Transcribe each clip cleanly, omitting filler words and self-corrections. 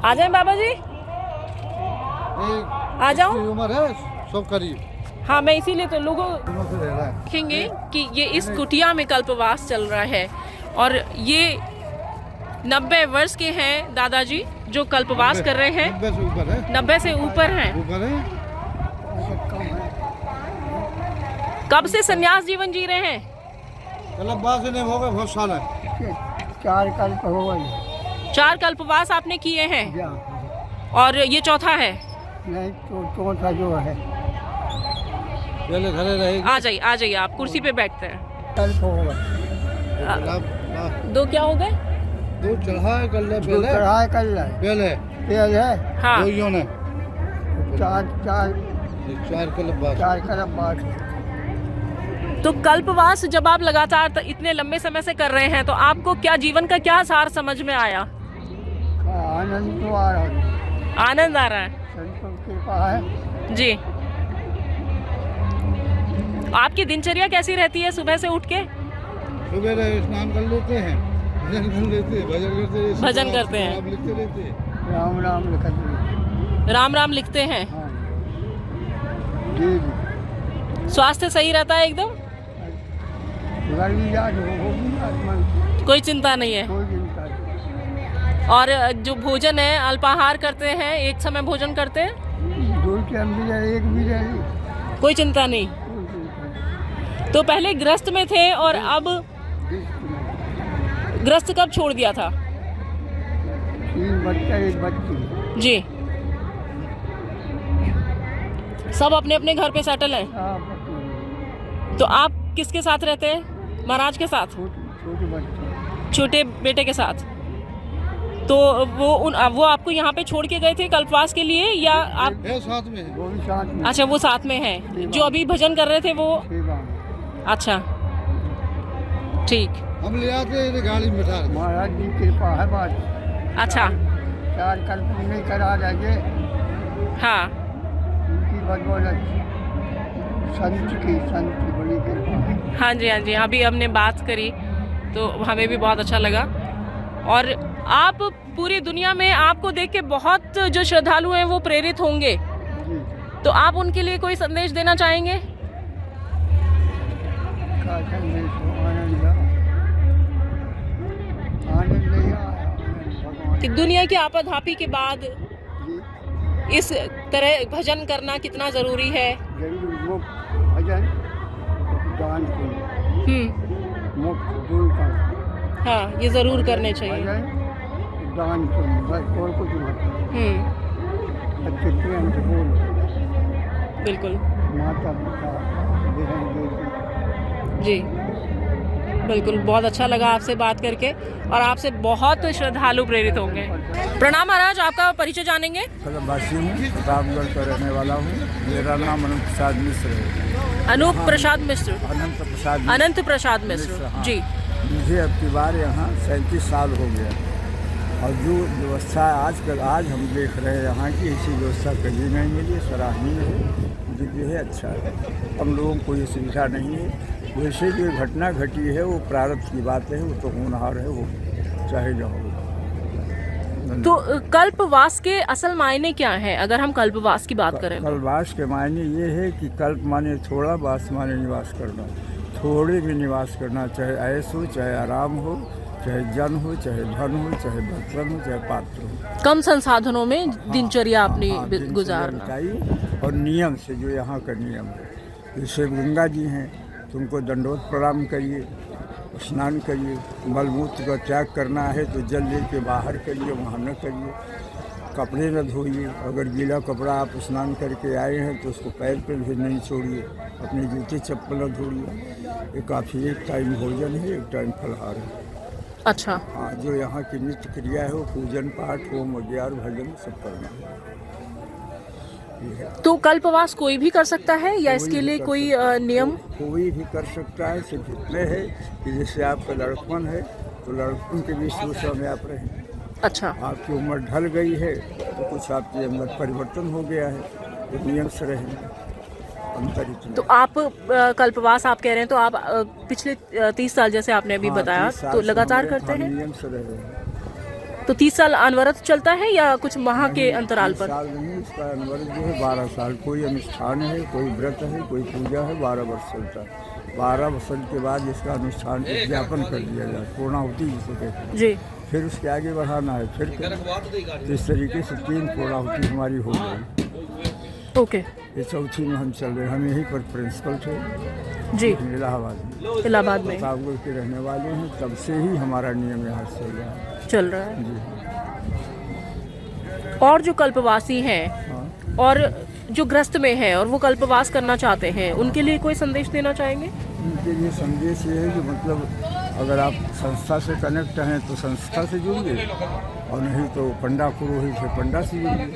आ जाए बाबा जी, आ जाऊं? उम्र है सब करीब। हाँ, मैं इसीलिए तो लोगों दोनों से रह रहा है। देखेंगे कि ये इस कुटिया में कल्पवास चल रहा है और ये 90 वर्ष के हैं दादाजी जो कल्पवास कर रहे हैं। 90 से ऊपर है। 90 से ऊपर हैं। ऊपर है। कब से संन्यास जीवन जी रहे हैं? मतलब बात नहीं हो गए बहुत साल है। 4 कल्प हो गए। 4 कल्पवास आपने किए हैं और ये चौथा है? नहीं, चौथा जो है पहले घरे रहेगी। आ जाइए आप कुर्सी पे बैठते हैं। कल्प हो गए। दो क्या हो गए? दो चढ़ाए कर ले जो पहले। चढ़ाए कर ले पहले है। हाँ, दोइयों ने 4 कल्प बाद। तो कल्पवास जब आप लगातार इतने लंबे समय से कर रहे हैं तो आपको क्या जीवन का क्या सार समझ में आया? आनंद तो आ रहा है, आनंद आ रहा है संतों की कृपा है। जी। आपकी दिनचर्या कैसी रहती है सुबह से उठ के? सुबह स्नान कर लेते हैं, भजन कर लेते हैं, भजन करते हैं। नाम लिखते रहते हैं। राम राम लिखते। राम राम लिखते हैं। हाँ जी। स्वास्थ्य सही रहता है एकदम? गर्मी याद होगी आत्मा, कोई चिंता नहीं है। कोई चिंता नहीं। और जो भोजन है अल्पाहार करते हैं, एक समय भोजन करते हैं, 2 टाइम भी रहे, 1 भी रहे, कोई चिंता नहीं। कोई चिंता नहीं। तो पहले ग्रस्त में थे और अब ग्रस्त कब छोड़ दिया था? 3 बच्चा 1 बच्ची। जी, सब अपने अपने घर पे सेटल हैं। तो आप किसके साथ रहते हैं? महाराज के साथ? छोटे बच्चे, छोटे बेटे के साथ? तो वो आपको यहाँ पे छोड़ के गए थे कल्पवास के लिए या आप? है साथ में है। वो भी साथ में। अच्छा, वो साथ में है। जो अभी भजन कर रहे थे वो? सेवा में। अच्छा, ठीक। हम ले आते हैं गाड़ी में बिठा के। महाराज जी की कृपा है बात। अच्छा, 4 कल्प नहीं करा जाएंगे हाँ, उनकी बदौलत, संत की बड़ी कृपा है। हाँ जी, हाँ जी। अभी हमने बात करी तो हमें भी बहुत अच्छा लगा। और आप पूरी दुनिया में आपको देख के बहुत जो श्रद्धालु हैं वो प्रेरित होंगे, जी। तो आप उनके लिए कोई संदेश देना चाहेंगे? का संदेश हो, आनंद नहीं आया, भगवान कि दुनिया की आपाधापी के बाद जी इस तरह भजन करना कितना जरूरी है। जरूर मुक्त भजन दान पुण्य, हम्म, मुक्त दूर का हाँ, ये जरूर करने चाहिए। भजन दान पुण्य, बस और कुछ नहीं। अच्छे प्रेम से बोलो, बिल्कुल माता पिता बहन बेटी। जी, बिल्कुल। बहुत अच्छा लगा आपसे बात करके और आपसे बहुत श्रद्धालु प्रेरित होंगे। प्रणाम महाराज, आपका परिचय जानेंगे? वासी हूँ, प्रतापगढ़ का रहने वाला हूँ। मेरा नाम अनंत प्रसाद मिश्र है। अनूप प्रसाद मिश्र। अनंत प्रसाद मिश्र। हाँ। जी। मुझे अब की बार यहाँ 37 साल हो गया और जो व्यवस्था आज हम देख रहे हैं यहाँ की, ऐसी व्यवस्था कहीं नहीं मिली। सराहनीय है, दिव्य है, अच्छा है। हम लोगों को ये सुविधा नहीं है। वैसे जो घटना घटी है वो प्रारब्ध की बात है, वो तो होनहार है, वो चाहे जो हो। तो कल्पवास के असल मायने क्या हैं अगर हम कल्पवास की बात करें? कल्पवास के मायने ये है कि कल्प माने थोड़ा, वास माने निवास करना। थोड़े में निवास करना, चाहे ऐश हो, चाहे आराम हो, चाहे जन हो, चाहे धन हो, चाहे बर्तन हो, चाहे पात्र हो। कम संसाधनों में दिनचर्या अपनी दिनचर्या गुजारना। बिताइए और नियम से, जो यहाँ का नियम है। जैसे गंगा जी हैं, तुमको दंडोत प्रणाम करिए, स्नान करिए। मलमूत्र का त्याग करना है तो जल लेके बाहर करिए, वहाँ न करिए। कपड़े न धोइए, अगर गीला कपड़ा आप स्नान करके आए हैं तो उसको पैर पर भी नहीं छोड़िए। अपने जूते चप्पल न धोइए। ये काफ़ी, एक टाइम भोजन है, एक टाइम फलहार है। अच्छा, हाँ, जो यहाँ की नित्य क्रिया है वो पूजन पाठ, होम वगैरह, भजन सब करना है। तो कल्पवास कोई भी कर सकता है या इसके लिए कोई नियम? कोई भी कर सकता है। सिर्फ इतने है कि जैसे आपका लड़कपन है तो लड़कपन के भी सोचा में आप रहें। अच्छा, आपकी उम्र ढल गई है तो कुछ आपके अंदर परिवर्तन हो गया है, तो नियम से रहें। अंतर इतना। तो आप कल्पवास आप कह रहे हैं तो आप पिछले 30 साल जैसे आपने अभी बताया, 30 साल तो से लगातार हम करते हैं? नियम से रहे हैं। तो 30 साल अनवरत चलता है या कुछ माह के अंतराल पर? साल नहीं, इसका अनवरत जो है 12 साल। कोई अनुष्ठान है, कोई व्रत है, कोई पूजा है, 12 वर्ष चलता है। 12 वर्ष के बाद इसका अनुष्ठान उद्यापन कर दिया जाए, पूर्णाहुति जिसे कहते हैं जी। फिर उसके आगे बढ़ाना है। फिर तो इस तरीके से 3 पूर्णाहुति हमारी हो गई। ओके ये चौथी में हम चल रहे हैं। हम यहीं पर प्रिंसिपल थे जी, इलाहाबाद में। इलाहाबाद में प्रतापगढ़ के रहने वाले हैं, तब से ही हमारा नियम यहाँ चल रहा है। चल रहा है। जी और जो कल्पवासी हैं हाँ। और जो ग्रस्त में है और वो कल्पवास करना चाहते हैं, उनके लिए कोई संदेश देना चाहेंगे? उनके लिए संदेश ये है कि मतलब अगर आप संस्था से कनेक्ट हैं तो संस्था से जुड़िए, और नहीं तो पंडा पुरोहित है, पंडा से जुड़िए।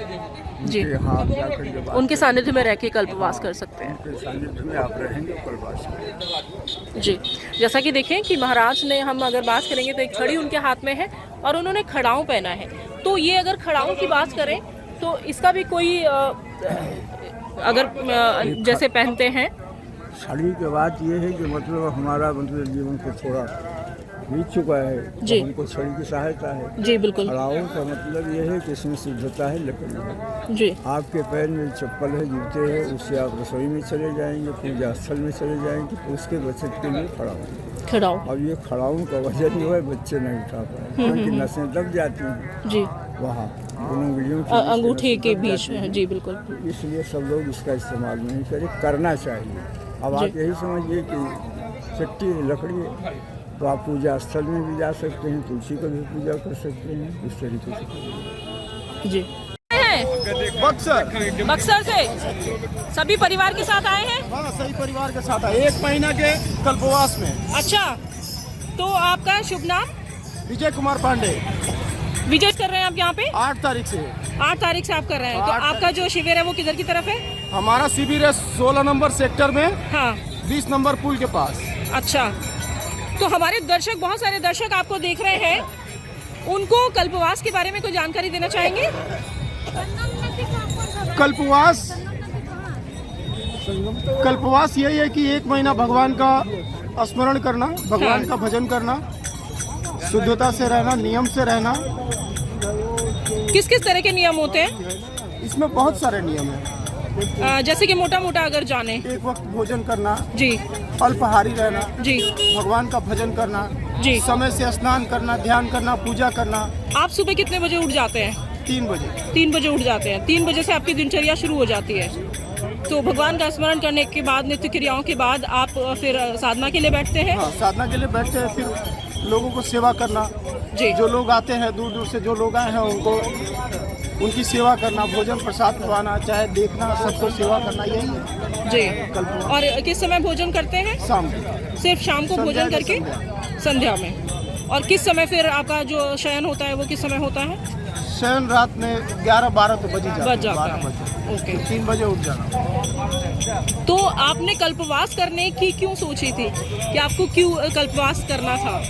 जी। उनके यहाँ आप जाकर जब उनके सानिध्य में रह के कल्पवास कर सकते हैं। उनके सानिध्य में आप रहेंगे कल्पवास करेंगे। जी, जैसा कि देखें कि महाराज ने, हम अगर बात करेंगे तो एक छड़ी उनके हाथ में है और उन्होंने खड़ाऊं पहना है। तो ये अगर खड़ाऊं की बात करें तो इसका भी कोई अगर जैसे पहनते हैं। छड़ी के बात ये है कि मतलब हमारा मतलब जीवन को थोड़ा बीत चुका है, जी। तो हमको छड़ी की सहायता है। जी बिल्कुल। खड़ाऊं का मतलब ये है कि इसमें शुद्धता है, लकड़ी है। जी आपके पैर में चप्पल है, जूते हैं, उससे आप रसोई में चले जाएंगे, पूजा स्थल में चले जाएंगे, तो उसके बचत के लिए खड़ाऊं। अब ये खड़ाऊं का वजन जो है बच्चे नहीं उठा पाए, क्योंकि नसें दब जाती हैं जी, वहाँ उंगलियों की अंगूठे नसें के दब बीच जाती हैं। जी बिल्कुल। तो इसलिए सब लोग इसका इस्तेमाल नहीं करें, करना चाहिए। अब आप जी। यही समझिए कि चट्टी लकड़ी है, तो आप पूजा स्थल में भी जा सकते हैं, तुलसी का भी पूजा कर सकते हैं, इस तरीके से। जी। बक्सर बक्सर से सभी परिवार के साथ आए हैं? हाँ, सही परिवार के साथ आए, 1 महीना के कल्पवास में। अच्छा, तो आपका शुभ नाम? विजय कुमार पांडे। विजय कर रहे हैं आप यहाँ पे? 8 तारीख से 8 तारीख से आप कर रहे हैं। तो 8 आपका जो शिविर है वो किधर की तरफ है? हमारा शिविर है 16 नंबर सेक्टर में, हाँ 20 नंबर पुल के पास। अच्छा, तो हमारे दर्शक, बहुत सारे दर्शक आपको देख रहे हैं, उनको कल्पवास के बारे में कोई जानकारी देना चाहेंगे? कल्पवास यही है कि 1 महीना भगवान का स्मरण करना, भगवान का भजन करना, शुद्धता से रहना, नियम से रहना। किस किस तरह के नियम होते हैं? इसमें बहुत सारे नियम हैं। जैसे कि मोटा मोटा अगर जाने। 1 वक्त भोजन करना, जी अल्पाहारी रहना, जी भगवान का भजन करना, जी। समय से स्नान करना, ध्यान करना, पूजा करना। आप सुबह कितने बजे उठ जाते हैं? 3 बजे। 3 बजे उठ जाते हैं। 3 बजे से आपकी दिनचर्या शुरू हो जाती है। तो भगवान का स्मरण करने के बाद, नित्य क्रियाओं के बाद आप फिर साधना के लिए बैठते हैं? हाँ, साधना के लिए बैठते हैं, फिर लोगों को सेवा करना। जी। जो लोग आते हैं दूर दूर से, जो लोग आए हैं उनको, उनकी सेवा करना, भोजन प्रसाद खिलाना, चाहे देखना, सबको सेवा करना, यही है जी। कल्पवास। और किस समय भोजन करते हैं? शाम को। सिर्फ शाम को संध्या भोजन के करके? संध्या में। और किस समय फिर आपका जो शयन होता है वो किस समय होता है? शयन रात में 11-12 तो बज ही बज जाता है, जाता 12 है। बजे। ओके। 3 बजे उठ जाना। तो आपने कल्पवास करने की क्यों सोची थी कि आपको क्यों कल्पवास करना था?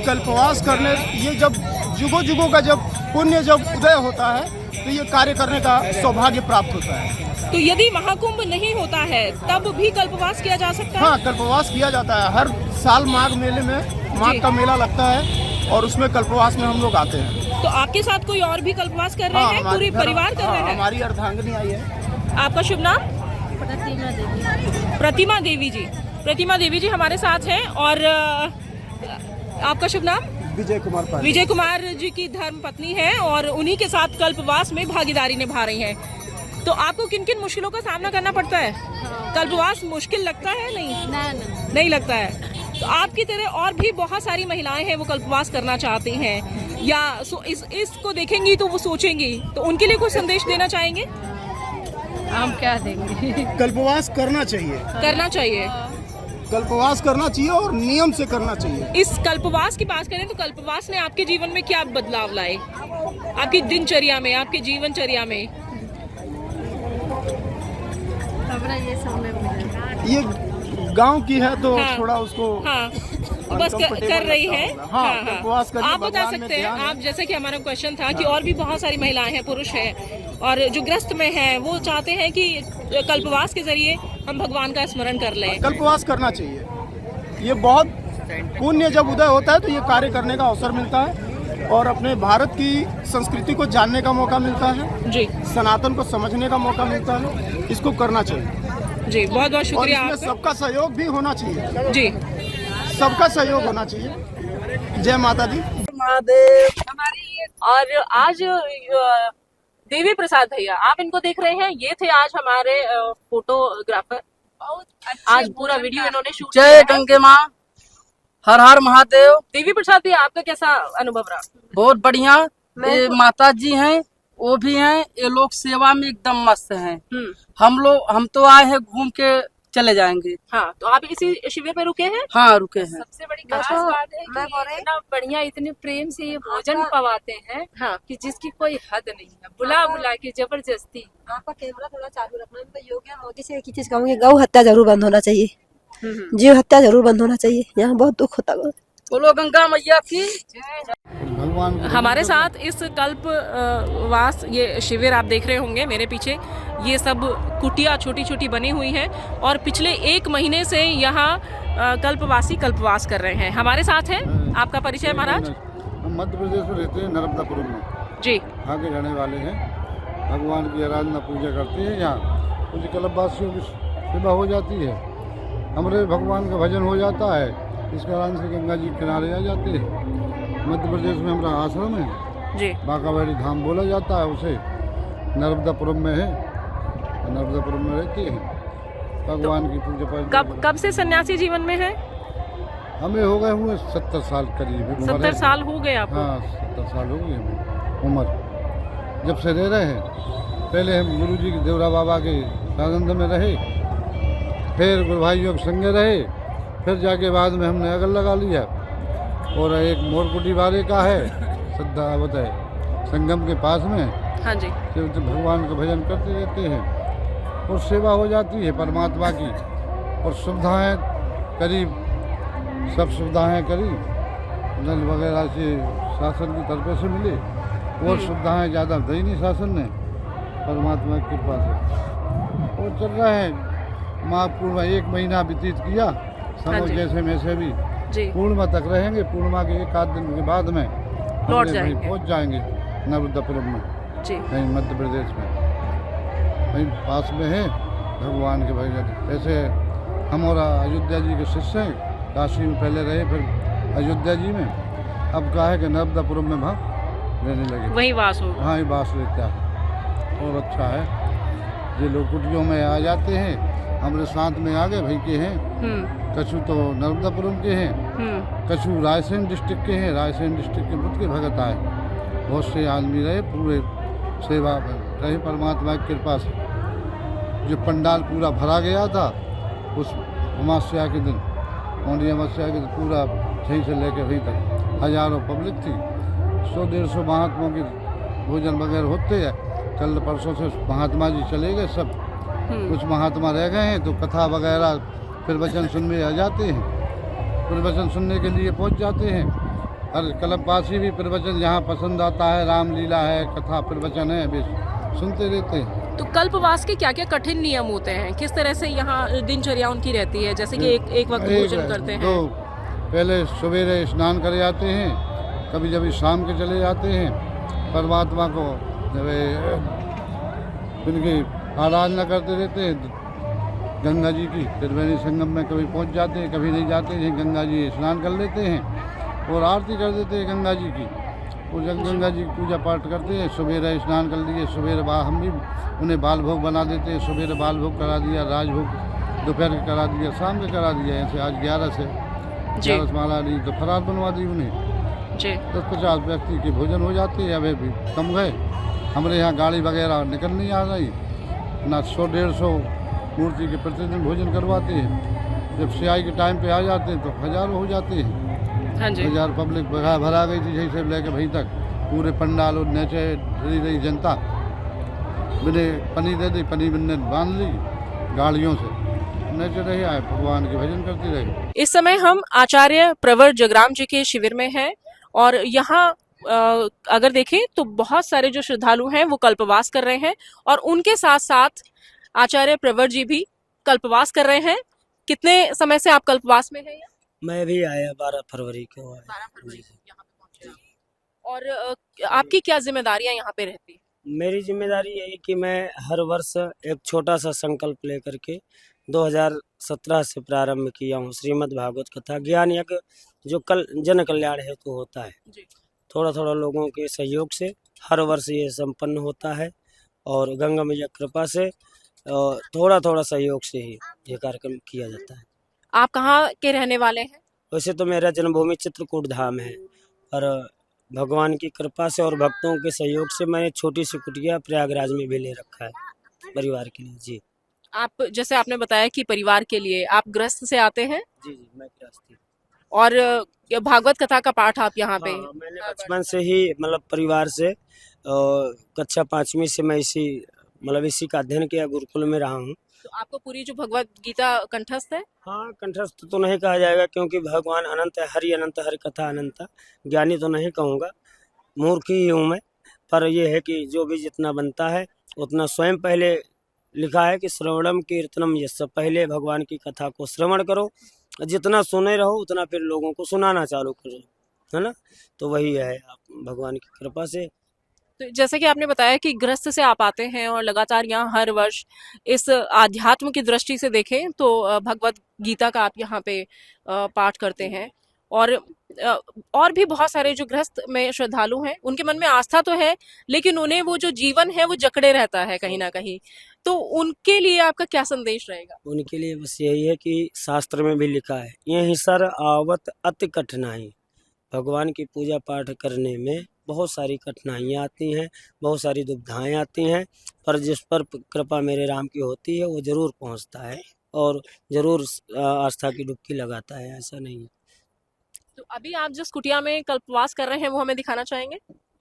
कल्पवास करने, ये जब जुगों जुगों का जब पुण्य जब उदय होता है तो ये कार्य करने का सौभाग्य प्राप्त होता है। तो यदि महाकुंभ नहीं होता है तब भी कल्पवास किया जा सकता है? हाँ, कल्पवास किया जाता है। हर साल माघ मेले में, माघ जी। का मेला लगता है और उसमें कल्पवास में हम लोग आते हैं। तो आपके साथ कोई और भी कल्पवास कर रहे हैं? हमारे पूरी घर- परिवार कर रहे हैं? हमारी अर्धांगिनी आई है। आपका शुभ नाम? प्रतिमा देवी जी। प्रतिमा देवी जी हमारे साथ हैं। और आपका शुभ नाम? विजय कुमार पांडे। विजय कुमार जी की धर्म पत्नी है और उन्हीं के साथ कल्पवास में भागीदारी निभा रही हैं। तो आपको किन किन मुश्किलों का सामना करना पड़ता है? कल्पवास मुश्किल लगता है? नहीं लगता है। तो आपकी तरह और भी बहुत सारी महिलाएं हैं, वो कल्पवास करना चाहती हैं या इसको देखेंगी तो वो सोचेंगी, तो उनके लिए कुछ संदेश देना चाहेंगे? हम क्या देंगे? कल्पवास करना चाहिए, करना चाहिए। कल्पवास करना चाहिए और नियम से करना चाहिए। इस कल्पवास की बात करें तो कल्पवास ने आपके जीवन में क्या बदलाव लाए? आपकी दिनचर्या में, आपके जीवनचर्या में? हमरा ये सब में मिलेगा। ये गांव की है तो हाँ। थोड़ा उसको हाँ, तो बस कर रही है। हाँ, कल्पवास करके आप बता भगवान में सकते हैं, ध्यान है। आप जैसे कि हमारा क्वेश्चन था कि और भी बहुत सारी महिलाएं हैं, पुरुष हैं और जो ग्रस्त में हैं, वो चाहते हैं कि कल्पवास के जरिए हम भगवान का स्मरण कर लें। कल्पवास करना चाहिए। ये बहुत पुण्य जब उदय होता है तो ये कार्य करने का अवसर मिलता है और अपने भारत की संस्कृति को जानने का मौका मिलता है, जी सनातन को समझने का मौका मिलता है। इसको करना चाहिए जी, बहुत बहुत और शुक्रिया इसमें आपका। सबका सहयोग भी होना चाहिए, जी सबका सहयोग होना चाहिए। जय माता दी। और आज देवी प्रसाद भैया, आप इनको देख रहे हैं, ये थे आज हमारे फोटोग्राफर। आज पूरा वीडियो इन्होंने शूट किया जय है। गंगे माँ, हर हर महादेव। देवी प्रसाद भैया, आपका कैसा अनुभव रहा? बहुत बढ़िया। ये माता जी हैं, वो भी हैं, ये लोग सेवा में एकदम मस्त हैं। हम तो आए हैं घूम के चले जाएंगे। हाँ, तो आप इसी शिविर में रुके हैं? हाँ रुके हैं। सबसे बड़ी खास बात है कि इतना बढ़िया, इतने प्रेम से ये भोजन पवाते हैं हाँ। कि जिसकी कोई हद नहीं है। बुला बुला के जबरदस्ती। आपका कैमरा थोड़ा चालू रखना। मैं तो योगी मोदी से एक ही चीज कहूंगी, गौ हत्या जरूर बंद होना चाहिए, जीव हत्या जरूर बंद होना चाहिए। यहाँ बहुत दुख होता है। बोलो गंगा मैया की। भगवान हमारे साथ इस कल्प वास ये शिविर आप देख रहे होंगे मेरे पीछे, ये सब कुटिया छोटी छोटी बनी हुई हैं और पिछले 1 महीने से यहाँ कल्पवासी कल्पवास कर रहे हैं। हमारे साथ हैं, आपका परिचय महाराज? हम मध्य प्रदेश में रहते हैं, नर्मदापुरम में। जी, यहाँ के रहने वाले हैं। भगवान की आराधना पूजा करते हैं। यहाँ कुछ कल्पवासियों की सेवा हो जाती है, हमारे भगवान का भजन हो जाता है। इस कारण से गंगा जी किनारे आ जाते हैं। मध्य प्रदेश में हमारा आश्रम है जी, बांकावाड़ी धाम बोला जाता है उसे, नर्मदापुरम में है। नर्मदापुरम में रहते हैं, भगवान की पूजा पाठ। कब से सन्यासी जीवन में है? हमें हो गए हुए 70 साल करीब। 70 साल हो गए आपको? हाँ, 70 साल हो गए हमें उम्र। जब से रह रहे हैं, पहले हम गुरु जी के देवरा बाबा के सानंद में रहे, फिर गुरु भाइयों के संगे रहे, फिर जाके बाद में हमने अगल लगा लिया। और एक मोरकुटी वाले का है श्रद्धा बताए संगम के पास में। हाँ जी, तो भगवान का भजन करते रहते हैं और सेवा हो जाती है परमात्मा की। और सुविधाएं करीब सब सुविधाएं करीब नल वगैरह से शासन की तरफ से मिले, और सुविधाएं ज़्यादा दी नहीं शासन ने, परमात्मा की कृपा से और चल रहा है। महापूर्णिमा 1 महीना व्यतीत किया, हाँ सब जी। जैसे में से भी जी, पूर्णिमा तक रहेंगे। पूर्णिमा के 1 आध दिन के बाद में लौट अपने वहीं जाएंगे। पहुंच जाएंगे नर्मदापुरम में, जी, कहीं मध्य प्रदेश में, वहीं पास में है भगवान के भजन। ऐसे हम और अयोध्या जी के शिष्य हैं, काशी में पहले रहे, फिर अयोध्या जी में, अब क्या है कि नर्मदापुरम में वहाँ रहने लगे। वही वास हो। हाँ, ही बास रहता है और अच्छा है। ये लोग कुटियों में आ जाते हैं, हमारे साथ में आगे भाई के हैं। कछु तो नर्मदापुरम के हैं, कछु रायसेन डिस्ट्रिक्ट के हैं। रायसेन डिस्ट्रिक्ट के बुद्ध के भगत आए, बहुत से आदमी रहे, पूरे सेवा रहे परमात्मा की कृपा से। जो पंडाल पूरा भरा गया था उस अमावस्या के दिन, मौनी अमावस्या के दिन, पूरा सही से लेकर वहीं तक हजारों पब्लिक थी। 100-150 महात्माओं के भोजन वगैरह होते हैं। कल परसों से महात्मा जी चले गए सब, कुछ महात्मा रह गए हैं, तो कथा वगैरह प्रवचन सुनने आ जाते हैं, प्रवचन सुनने के लिए पहुंच जाते हैं। हर कल्पवासी भी प्रवचन जहाँ पसंद आता है, रामलीला है, कथा प्रवचन है, वे सुनते रहते हैं। तो कल्पवास के क्या क्या कठिन नियम होते हैं? किस तरह से यहाँ दिनचर्या उनकी रहती है? जैसे कि एक वक्त भोजन करते हैं। तो पहले सवेरे स्नान कर जाते हैं, कभी कभी शाम के चले जाते हैं। परमात्मा को जब उनकी आराधना करते रहते हैं गंगा जी की। त्रिवेणी संगम में कभी पहुंच जाते हैं, कभी नहीं जाते हैं। गंगा जी स्नान कर लेते हैं और आरती कर देते हैं गंगा जी की। और जब गंगा जी की पूजा पाठ करते हैं, सवेरे स्नान कर लिए, सवेरे हम भी उन्हें बाल भोग बना देते हैं। सवेरे बाल भोग करा दिया, राजभोग दोपहर के करा दिया, शाम के करा दिया। ऐसे आज 11 से 11 से माला ली तो फरार बनवा दी उन्हें। 10-50 व्यक्ति के भोजन हो जाते हैं। अभी भी कम गए, हमारे यहाँ गाड़ी वगैरह निकल नहीं आ रही ना। 100-150 मूर्ति के प्रतिदिन भोजन करवाते हैं। जब सियाई के टाइम पे आ जाते हैं तो हजारों हो जाते हैं। हाँ जी, 1000 पब्लिक भरा गई थी, जैसे लेके वहीं तक पूरे पंडाल और नीचे रही जनता। मैंने पनी दे दी, पनी मैंने बांध ली गाड़ियों से, नीचे रहे आए, भगवान के भजन करते रहे। इस समय हम आचार्य प्रवर जगराम जी के शिविर में हैं और यहाँ अगर देखें तो बहुत सारे जो श्रद्धालु हैं वो कल्पवास कर रहे हैं और उनके साथ साथ आचार्य प्रवर जी भी कल्पवास कर रहे हैं। कितने समय से आप कल्पवास में हैं? मैं भी आया 12 फरवरी को आया। 12 फरवरी को यहाँ पे पहुंचे आप। और आपकी क्या जिम्मेदारियां यहाँ पे रहती? मेरी जिम्मेदारी यही कि मैं हर वर्ष एक छोटा सा संकल्प लेकर के 2017 से प्रारंभ किया हूँ श्रीमद् भागवत कथा ज्ञान यज्ञ, जो जन कल्याण हेतु होता है। थोड़ा थोड़ा लोगों के सहयोग से हर वर्ष ये संपन्न होता है और गंगा मैया कृपा से थोड़ा थोड़ा सहयोग से ही ये कार्यक्रम किया जाता है। आप कहाँ के रहने वाले हैं? वैसे तो मेरा जन्मभूमि चित्रकूट धाम है, पर भगवान की कृपा से और भक्तों के सहयोग से मैंने छोटी सी कुटिया प्रयागराज में भी ले रखा है परिवार के लिए। जी, आप जैसे आपने बताया कि परिवार के लिए आप गृहस्थ से आते हैं? जी जी, मैं गृहस्थी। और भागवत कथा का पाठ आप यहाँ पे? हाँ, मैंने बचपन से ही मतलब परिवार से कक्षा 5वीं से मैं इसी का अध्ययन किया, गुरुकुल में रहा हूँ। तो आपको पूरी जो भगवत गीता कंठस्थ है? हाँ, कंठस्थ तो नहीं कहा जाएगा क्योंकि भगवान अनंत है, हरि कथा अनंत। ज्ञानी तो नहीं कहूँगा, मूर्ख ही हूँ मैं, पर यह है कि जो भी जितना बनता है उतना स्वयं पहले लिखा है कि श्रवणम कीर्तनम यश, पहले भगवान की कथा को श्रवण करो, जितना सुने रहो उतना फिर लोगों को सुनाना चालू करो, है ना। तो वही है भगवान की कृपा से। तो जैसे कि आपने बताया कि गृहस्थ से आप आते हैं और लगातार यहाँ हर वर्ष इस आध्यात्म की दृष्टि से देखें तो भगवत गीता का आप यहाँ पे पाठ करते हैं, और भी बहुत सारे जो गृहस्थ में श्रद्धालु हैं उनके मन में आस्था तो है, लेकिन उन्हें वो जो जीवन है वो जकड़े रहता है कहीं ना कहीं। तो उनके लिए आपका क्या संदेश रहेगा? उनके लिए बस यही है कि शास्त्र में भी लिखा है, यही सर आवत अति कठिनाई। भगवान की पूजा पाठ करने में बहुत सारी कठिनाइयाँ आती हैं, बहुत सारी दुविधाएं आती हैं, पर जिस पर कृपा मेरे राम की होती है वो जरूर पहुंचता है और जरूर आस्था की डुबकी लगाता है, ऐसा नहीं। तो अभी आप जिस कुटिया में कल्पवास कर रहे हैं वो हमें दिखाना चाहेंगे?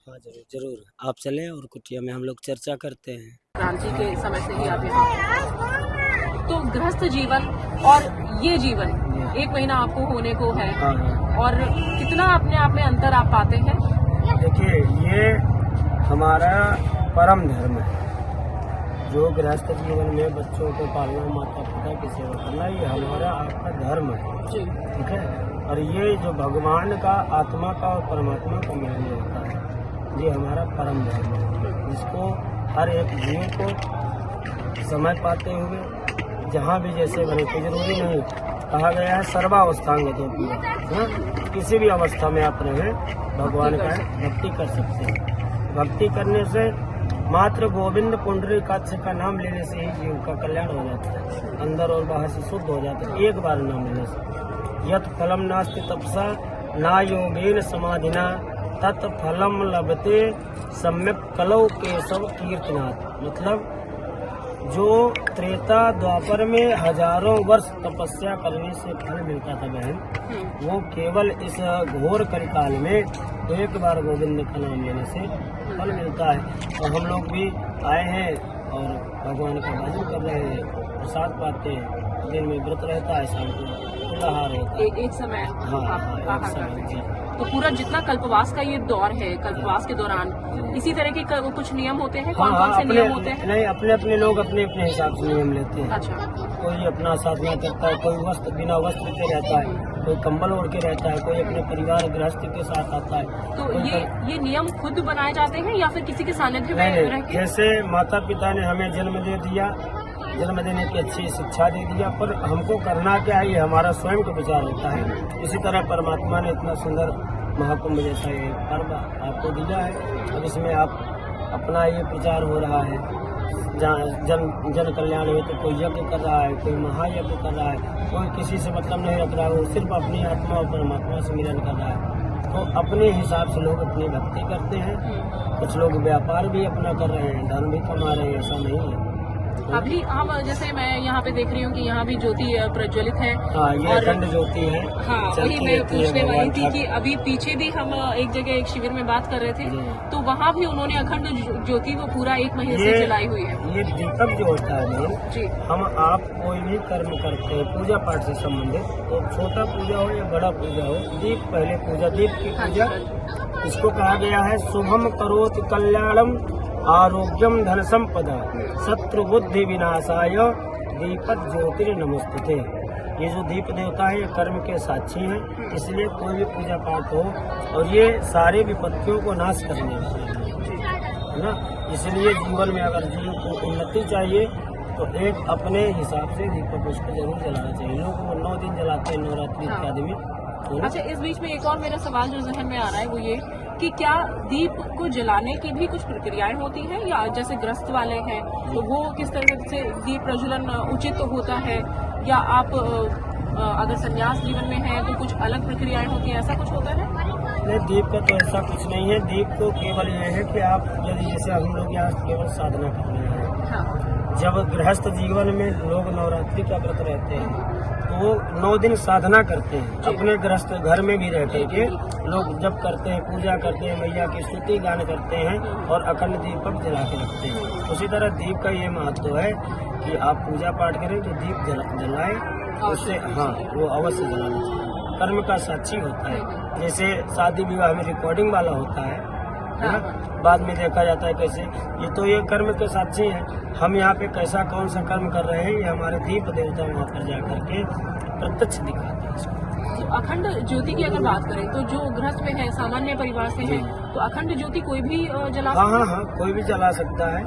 हाँ जरूर जरूर, आप चलें और कुटिया में हम लोग चर्चा करते हैं। क्रांति के समय से ही आप यहाँ, तो गृहस्थ जीवन और ये जीवन 1 महीना आपको होने को है, और कितना अपने आप में अंतर आप पाते हैं? देखिए, ये हमारा परम धर्म है, जो गृहस्थ जीवन में बच्चों को पालना, माता पिता की सेवा करना, ये हमारा आपका धर्म है, ठीक है। और ये जो भगवान का, आत्मा का और परमात्मा का मिलन होता है, ये हमारा परम धर्म है, जिसको हर एक जीव को समय पाते हुए जहाँ भी जैसे बने, कोई जरूरी नहीं, कहा गया है सर्वावस्थांग तो पूरा, किसी भी अवस्था में आप रहें भगवान का भक्ति कर सकते हैं। भक्ति करने से मात्र गोविंद पुंडरीकाक्ष का नाम लेने से ही जीव का कल्याण हो जाता है, अंदर और बाहर से शुद्ध हो जाता है एक बार नाम लेने से। यत फलम नास्ति तपसा ना योगेन समाधिना तत् फलम लभते सम्यक कलौ केशव कीर्तनाथ। मतलब जो त्रेता द्वापर में हजारों वर्ष तपस्या करने से फल मिलता था बहन, वो केवल इस घोर कलिकाल में एक बार गोविंद का नाम लेने से फल मिलता है। तो हम लोग भी आए हैं और भगवान का भजन कर रहे हैं, प्रसाद पाते हैं, दिन में व्रत रहता है, शाम को फलाहार होता है। एक समय हाँ, एक समय जी। तो पूरा जितना कल्पवास का ये दौर है, कल्पवास के दौरान इसी तरह के कुछ नियम होते हैं? कौन कौन से नियम होते हैं? नहीं, अपने अपने लोग अपने अपने हिसाब से नियम लेते हैं। अच्छा। कोई अपना साधना करता है, कोई बिना वस्त्र के रहता है, कोई कंबल ओढ़ के रहता है, कोई अपने परिवार गृहस्थी के साथ आता है। तो ये नियम खुद बनाए जाते हैं या फिर किसी के सानिध्य में रह के? जैसे माता पिता ने हमें जन्म दे दिया, जन्म देने की अच्छी शिक्षा दे दिया, पर हमको करना क्या है ये हमारा स्वयं का विचार होता है। इसी तरह परमात्मा ने इतना सुंदर महाकुंभ जैसा ये पर्व आपको दिया है, अब इसमें आप अपना ये प्रचार हो रहा है, जन कल्याण में तो कोई यज्ञ कर रहा है, कोई महायज्ञ कर रहा है, कोई किसी से मतलब नहीं रख रहा है, वो सिर्फ अपनी आत्मा और परमात्मा से मिलन कर रहा है। तो अपने हिसाब से लोग अपनी भक्ति करते हैं, कुछ लोग व्यापार भी अपना कर रहे हैं, धन भी कमा रहे हैं, ऐसा नहीं है। अभी हम जैसे मैं यहाँ पे देख रही हूँ कि यहाँ भी ज्योति प्रज्वलित है। हाँ, ये अखंड ज्योति है। हाँ, वही मैं पूछने वाली थी कि अभी पीछे भी हम एक जगह एक शिविर में बात कर रहे थे, तो वहाँ भी उन्होंने अखंड ज्योति वो पूरा 1 महीने से जलाई हुई है। ये दीपक जो होता है जी, हम आप कोई भी कर्म करते हैं पूजा पाठ से संबंधित, तो छोटा पूजा हो या बड़ा पूजा हो, दीप पहले पूजा, दीप की पूजा, इसको कहा गया है शुभम करोति कल्याणम आरोग्यम धन संपदा शत्रु बुद्धि विनाशाय दीपक ज्योतिर नमस्ते। ये जो दीप देवता है ये कर्म के साक्षी हैं, इसलिए कोई भी पूजा पाठ हो और ये सारे विपत्तियों को नाश करने वाले हैं, है ना। इसलिए जीवन में अगर जीव को उन्नति चाहिए तो एक अपने हिसाब से दीपक उसको जरूर जलाना चाहिए। लोग वो 9 दिन जलाते हैं नवरात्रि इत्यादि में। अच्छा, इस बीच में एक और मेरा सवाल जो जहन में आ रहा है वो ये कि क्या दीप को जलाने की भी कुछ प्रक्रियाएं होती हैं, या जैसे ग्रस्त वाले हैं तो वो किस तरह से दीप प्रज्वलन उचित होता है, या आप अगर संन्यास जीवन में है तो कुछ अलग प्रक्रियाएं होती हैं, ऐसा कुछ होता है? नहीं, दीप का तो ऐसा कुछ नहीं है। दीप को केवल ये है कि आप यदि जैसे हम लोग यहाँ केवल साधना करने हैं। हाँ। जब गृहस्थ जीवन में लोग नवरात्रि का व्रत रहते हैं तो वो 9 दिन साधना करते हैं, अपने गृहस्थ घर में भी रह करके लोग जब करते हैं, पूजा करते हैं, मैया की स्तुति गान करते हैं और अखंड दीपक जला के रखते हैं। उसी तरह दीप का ये महत्व है कि आप पूजा पाठ करें तो दीप जलाएं, उससे हाँ वो अवश्य जलाना चाहिए। कर्म का साक्षी होता है, जैसे शादी विवाह में रिकॉर्डिंग वाला होता है ना, बाद में देखा जाता है कैसे, ये तो ये कर्म के साक्षी है। हम यहाँ पे कैसा कौन सा कर्म कर रहे हैं ये हमारे दीप देवता वहाँ पर जा करके प्रत्यक्ष दिखाते हैं इसको। तो अखंड ज्योति की अगर बात करें तो जो गृहस्थ में है, सामान्य परिवार से है, तो अखंड ज्योति कोई भी जला सकता है? हाँ, कोई भी जला सकता है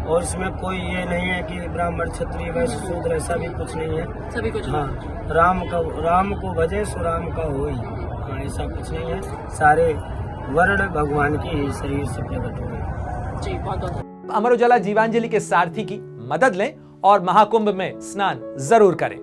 और इसमें कोई ये नहीं है कि ब्राह्मण क्षत्रिय वैश्य शूद्र, ऐसा भी कुछ नहीं है। सभी कुछ हाँ, राम को भजे सो राम का होई। हाँ, ऐसा कुछ नहीं है, सारे वर्ण भगवान की ही शरीर से प्रकट हुए। जी, बहुत बहुत। अमर उजाला जीवांजलि के सारथी की मदद लें और महाकुंभ में स्नान जरूर करें।